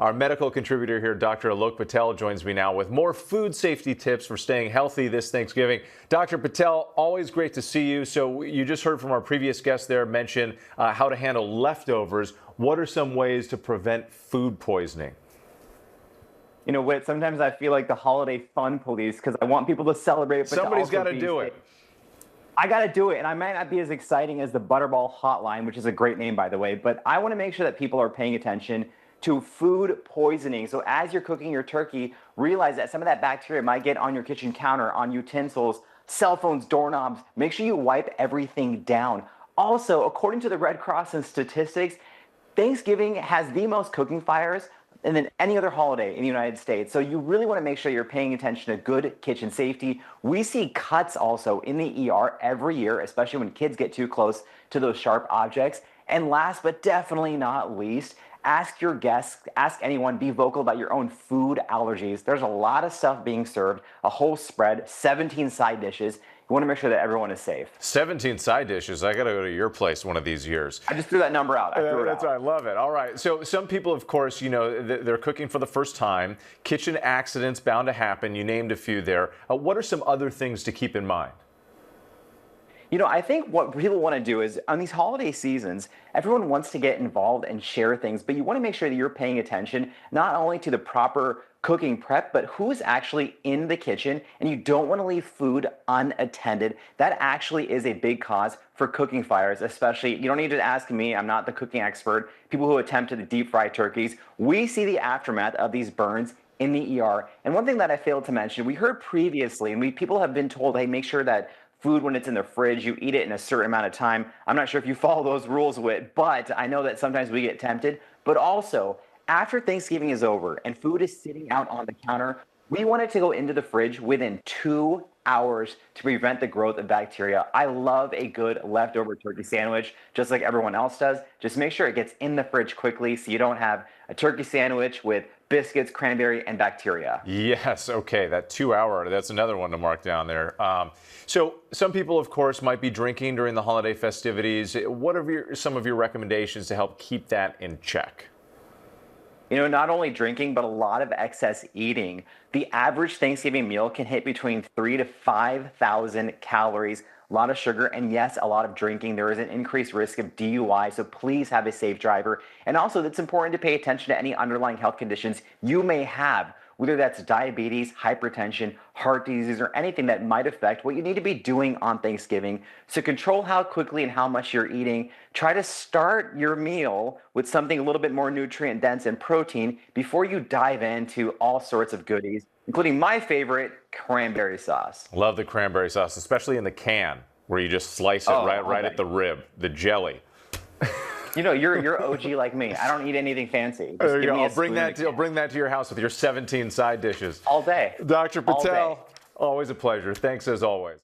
Our medical contributor here, Dr. Alok Patel, joins me now with more food safety tips for staying healthy this Thanksgiving. Dr. Patel, always great to see you. So you just heard from our previous guest there mention how to handle leftovers. What are some ways to prevent food poisoning? You know, Whit, sometimes I feel like the holiday fun police because I want people to celebrate. But Somebody's got to do it. I got to do it. And I might not be as exciting as the Butterball Hotline, which is a great name, by the way, but I want to make sure that people are paying attention to food poisoning. So as you're cooking your turkey, realize that some of that bacteria might get on your kitchen counter, on utensils, cell phones, doorknobs. Make sure you wipe everything down. Also, according to the Red Cross and statistics, Thanksgiving has the most cooking fires than any other holiday in the United States. So you really want to make sure you're paying attention to good kitchen safety. We see cuts also in the ER every year, especially when kids get too close to those sharp objects. And last but definitely not least, ask your guests, ask anyone, be vocal about your own food allergies. There's a lot of stuff being served, a whole spread, 17 side dishes. You want to make sure that everyone is safe. 17 side dishes. I got to go to your place one of these years. I just threw that number out. That's right. I love it. All right. So some people, of course, you know, they're cooking for the first time. Kitchen accidents bound to happen. You named a few there. What are some other things to keep in mind? You know, I think what people want to do is on these holiday seasons, everyone wants to get involved and share things, but you want to make sure that you're paying attention not only to the proper cooking prep, but who's actually in the kitchen, and you don't want to leave food unattended. That actually is a big cause for cooking fires, especially, you don't need to ask me, I'm not the cooking expert, people who attempt to deep fry turkeys. We see the aftermath of these burns in the ER. And one thing that I failed to mention, we heard previously, and people have been told, hey, make sure that food, when it's in the fridge, you eat it in a certain amount of time. I'm not sure if you follow those rules, Whit, but I know that sometimes we get tempted. But also, after Thanksgiving is over and food is sitting out on the counter, we want it to go into the fridge within 2 hours to prevent the growth of bacteria. I love a good leftover turkey sandwich, just like everyone else does. Just make sure it gets in the fridge quickly so you don't have a turkey sandwich with biscuits, cranberry, and bacteria. Yes, okay, that 2 hour, that's another one to mark down there. So some people, of course, might be drinking during the holiday festivities. What are some of your recommendations to help keep that in check? You know, not only drinking, but a lot of excess eating. The average Thanksgiving meal can hit between 3,000 to 5,000 calories, a lot of sugar, and yes, a lot of drinking. There is an increased risk of DUI, so please have a safe driver. And also, it's important to pay attention to any underlying health conditions you may have, whether that's diabetes, hypertension, heart disease, or anything that might affect what you need to be doing on Thanksgiving. So control how quickly and how much you're eating. Try to start your meal with something a little bit more nutrient dense and protein before you dive into all sorts of goodies, including my favorite, cranberry sauce. Love the cranberry sauce, especially in the can, where you just slice it right at the rib, the jelly. You know, you're OG like me. I don't eat anything fancy. Just give me I'll bring that to your house with your 17 side dishes. All day. Dr. Patel, All day. always a pleasure. Thanks as always.